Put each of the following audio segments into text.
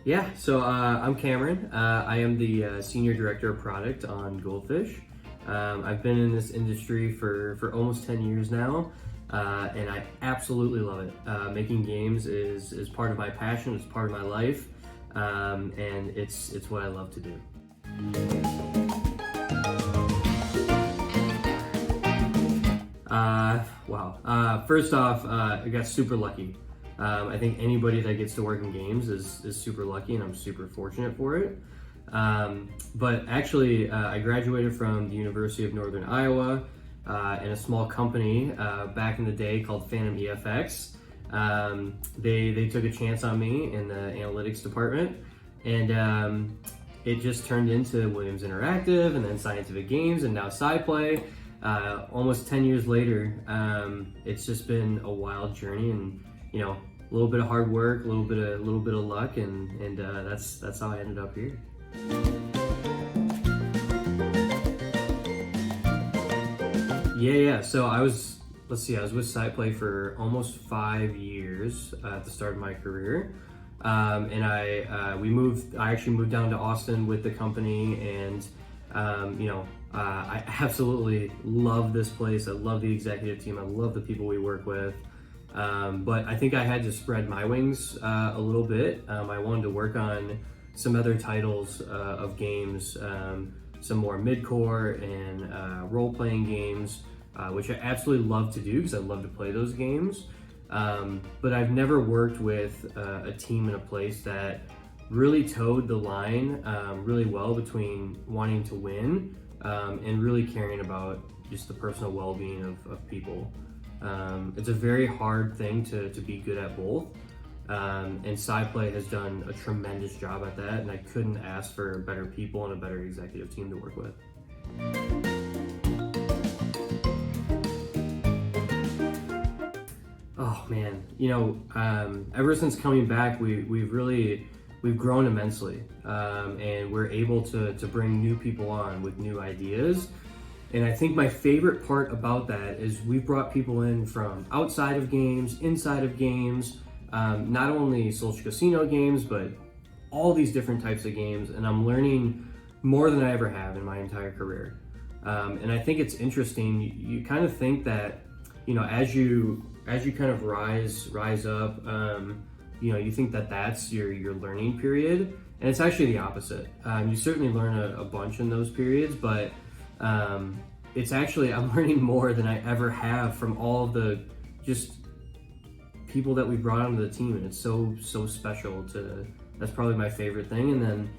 Yeah, so I'm Cameron. I am the Senior Director of Product on Goldfish. I've been in this industry for almost 10 years now, and I absolutely love it. Making games is part of my passion, it's part of my life, and it's what I love to do. Wow. First off, I got super lucky. I think anybody that gets to work in games is super lucky, and I'm super fortunate for it. But actually, I graduated from the University of Northern Iowa in a small company back in the day called Phantom EFX. They took a chance on me in the analytics department, and it just turned into Williams Interactive, and then Scientific Games, and now SciPlay. Almost 10 years later, it's just been a wild journey, and a little bit of hard work, a little bit of luck, and that's how I ended up here. Yeah. So I was with SciPlay for almost 5 years at the start of my career, and I actually moved down to Austin with the company, and I absolutely love this place. I love the executive team. I love the people we work with. But I think I had to spread my wings a little bit. I wanted to work on some other titles of games, some more mid-core and role-playing games, which I absolutely love to do because I love to play those games. But I've never worked with a team in a place that really towed the line really well between wanting to win and really caring about just the personal well-being of people. It's a very hard thing to be good at both, and SciPlay has done a tremendous job at that, and I couldn't ask for better people and a better executive team to work with. Oh man, ever since coming back, we've grown immensely, and we're able to bring new people on with new ideas. And I think my favorite part about that is we've brought people in from outside of games, inside of games, not only social casino games, but all these different types of games. And I'm learning more than I ever have in my entire career. And I think it's interesting. You kind of think that, as you kind of rise up, you think that that's your learning period. And it's actually the opposite. You certainly learn a bunch in those periods, but it's actually, I'm learning more than I ever have from all the just people that we brought onto the team, and it's so special that's probably my favorite thing. And then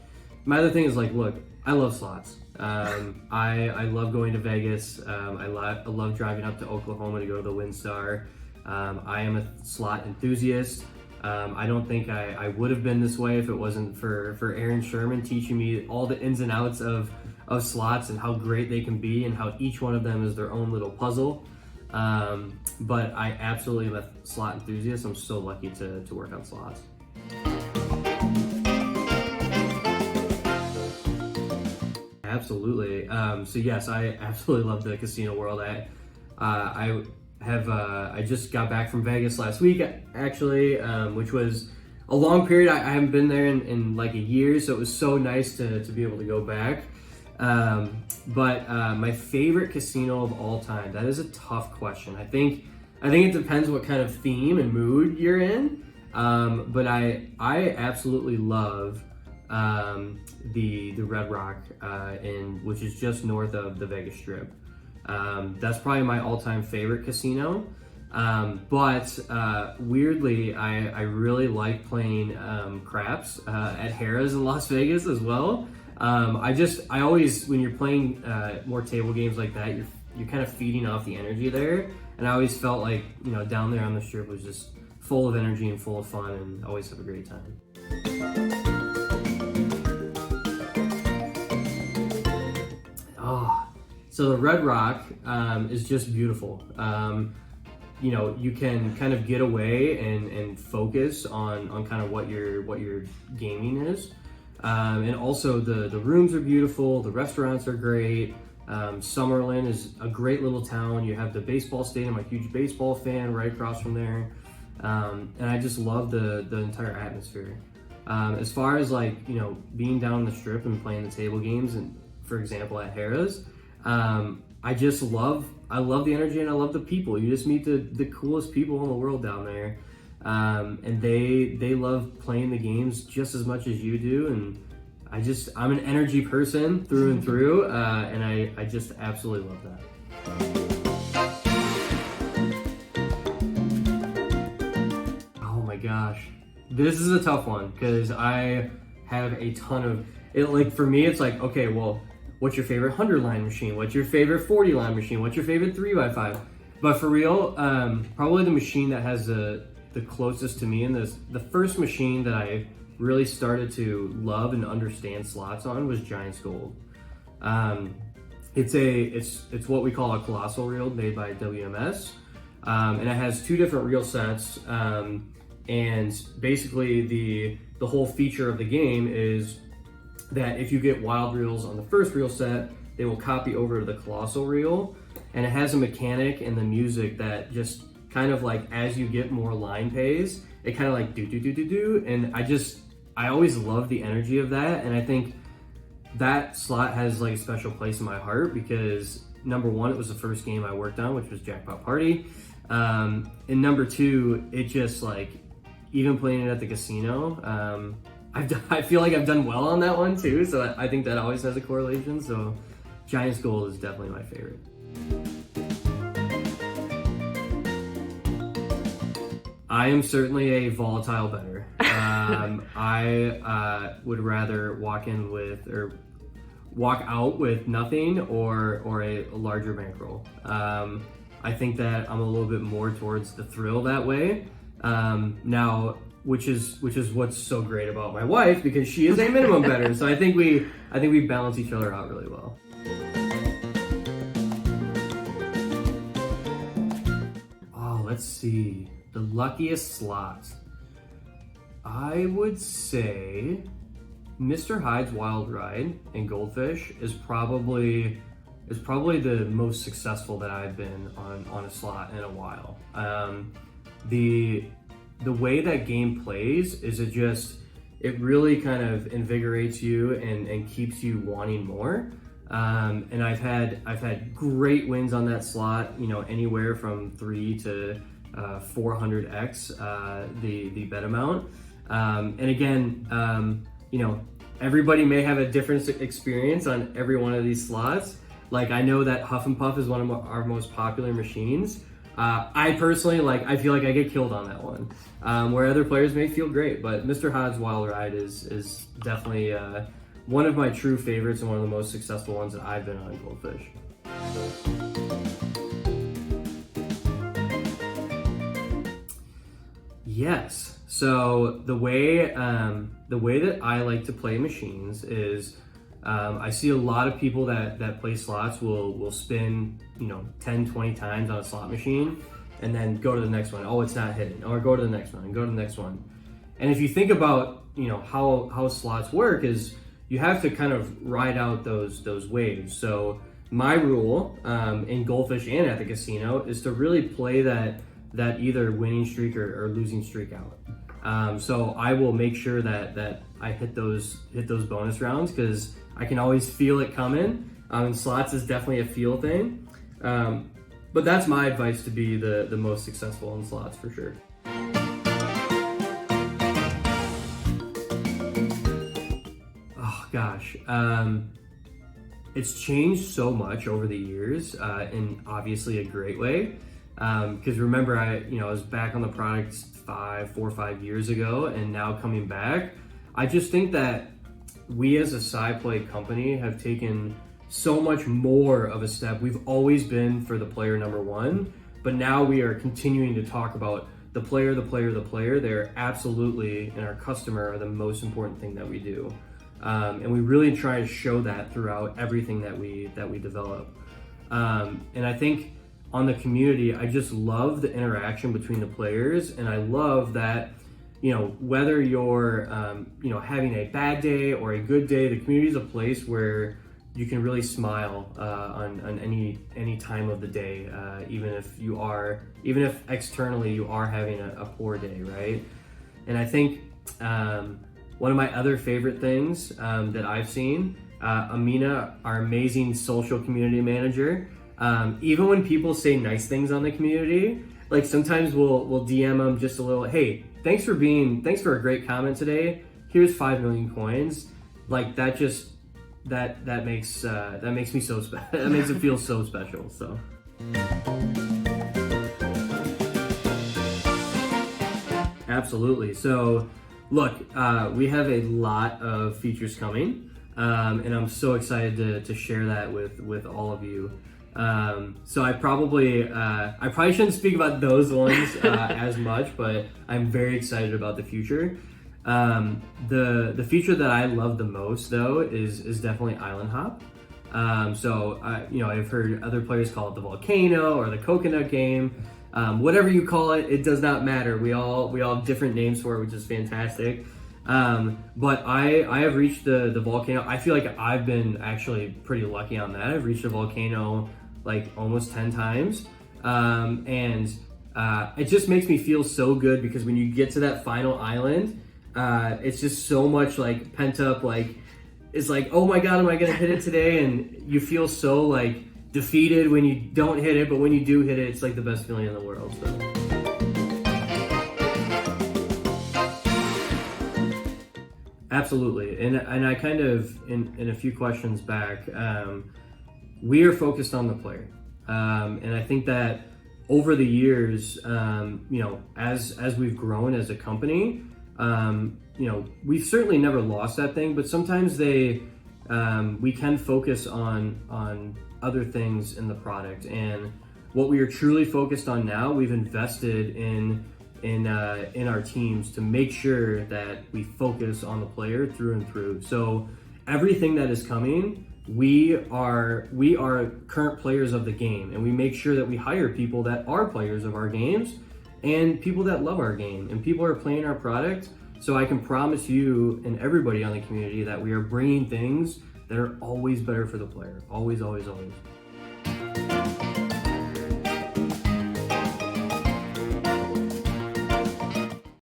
my other thing is look, I love slots. I love going to Vegas. I love driving up to Oklahoma to go to the WinStar. I am a slot enthusiast. I don't think I would have been this way if it wasn't for Aaron Sherman teaching me all the ins and outs of slots and how great they can be and how each one of them is their own little puzzle. But I absolutely am a slot enthusiast. I'm so lucky to work on slots. Absolutely. So yes, I absolutely love the casino world. I just got back from Vegas last week, actually, which was a long period. I haven't been there in like a year, so it was so nice to be able to go back. But my favorite casino of all time, that is a tough question. I think it depends what kind of theme and mood you're in. But I absolutely love the Red Rock, which is just north of the Vegas Strip. That's probably my all-time favorite casino. But weirdly, I really like playing craps at Harrah's in Las Vegas as well. I always, when you're playing more table games like that, you're kind of feeding off the energy there. And I always felt like, down there on the Strip was just full of energy and full of fun, and always have a great time. So the Red Rock is just beautiful. You can kind of get away and focus on kind of what your gaming is. And also the rooms are beautiful, the restaurants are great. Summerlin is a great little town. You have the baseball stadium, I'm a huge baseball fan, right across from there. And I just love the entire atmosphere. As far as like, you know, being down the strip and playing the table games, and for example at Harrah's, I love the energy and I love the people. You just meet the coolest people in the world down there, and they love playing the games just as much as you do. And I'm an energy person through and through, and I just absolutely love that. Oh my gosh, this is a tough one because I have a ton of it. Like for me, it's like, okay, well, what's your favorite 100-line machine? What's your favorite 40-line machine? What's your favorite 3x5? But for real, probably the machine that has the closest to me, and the first machine that I really started to love and understand slots on was Giants Gold. It's what we call a colossal reel made by WMS, and it has two different reel sets. And basically the whole feature of the game is that if you get wild reels on the first reel set, they will copy over to the colossal reel, and it has a mechanic and the music that just kind of like, as you get more line pays, it kind of like do do do do do, and I always love the energy of that. And I think that slot has like a special place in my heart because number one, it was the first game I worked on, which was Jackpot Party, and number two, it just like, even playing it at the casino, I feel like I've done well on that one too, so I think that always has a correlation. So Giants Gold is definitely my favorite. I am certainly a volatile bettor. I would rather walk out with nothing or a larger bankroll. I think that I'm a little bit more towards the thrill that way. Now, which is what's so great about my wife, because she is a minimum bettor. So I think we balance each other out really well. Oh, let's see. The luckiest slot. I would say Mr. Hyde's Wild Ride and Goldfish is probably the most successful that I've been on a slot in a while. The way that game plays is it really kind of invigorates you and keeps you wanting more. And I've had great wins on that slot, you know, anywhere from 3 to 400x the bet amount. And again, you know, everybody may have a different experience on every one of these slots. Like I know that Huff and Puff is one of our most popular machines. I personally, I feel like I get killed on that one, where other players may feel great, but Mr. Hod's Wild Ride is definitely one of my true favorites and one of the most successful ones that I've been on Goldfish. Yes. So the way that I like to play machines is I see a lot of people that play slots will spin, 10, 20 times on a slot machine and then go to the next one. Oh, it's not hitting. Or go to the next one and go to the next one. And if you think about, how slots work is you have to kind of ride out those waves. So my rule in Goldfish and at the casino is to really play that either winning streak or losing streak out. So I will make sure that I hit those bonus rounds because I can always feel it coming. And slots is definitely a feel thing. But that's my advice to be the most successful in slots for sure. Oh gosh. It's changed so much over the years in obviously a great way. Because remember, I was back on the product 4 or 5 years ago, and now coming back, I just think that we as a side play company have taken so much more of a step. We've always been for the player number one, but now we are continuing to talk about the player. They're absolutely, and our customer are the most important thing that we do. And we really try to show that throughout everything that we develop. And I think on the community, I just love the interaction between the players, and I love that, whether you're, having a bad day or a good day, the community is a place where you can really smile on any time of the day, even if externally you are having a poor day, right? And I think One of my other favorite things that I've seen, Amina, our amazing social community manager, even when people say nice things on the community, like sometimes we'll DM them just a little, hey, thanks for a great comment today. Here's 5 million coins. Like that just that makes me so special. That makes it feel so special. So. Absolutely. So, look, we have a lot of features coming, and I'm so excited to share that with all of you. So I probably shouldn't speak about those ones as much, but I'm very excited about the future. The feature that I love the most, though, is definitely Island Hop. I've heard other players call it the volcano or the coconut game. Whatever you call it, it does not matter. We all have different names for it, which is fantastic. But I have reached the volcano. I feel like I've been actually pretty lucky on that. I've reached a volcano like almost 10 times. It just makes me feel so good because when you get to that final island, it's just so much like pent up, like it's like, oh my God, am I gonna hit it today? And you feel so like defeated when you don't hit it, but when you do hit it, it's like the best feeling in the world. So. Absolutely, and I kind of in a few questions back, we are focused on the player, and I think that over the years, as we've grown as a company, we've certainly never lost that thing, but sometimes we can focus on other things in the product. And what we are truly focused on now, we've invested in our teams to make sure that we focus on the player through and through. So everything that is coming, we are current players of the game, and we make sure that we hire people that are players of our games and people that love our game and people are playing our product. So I can promise you and everybody on the community that we are bringing things that are always better for the player. Always, always, always.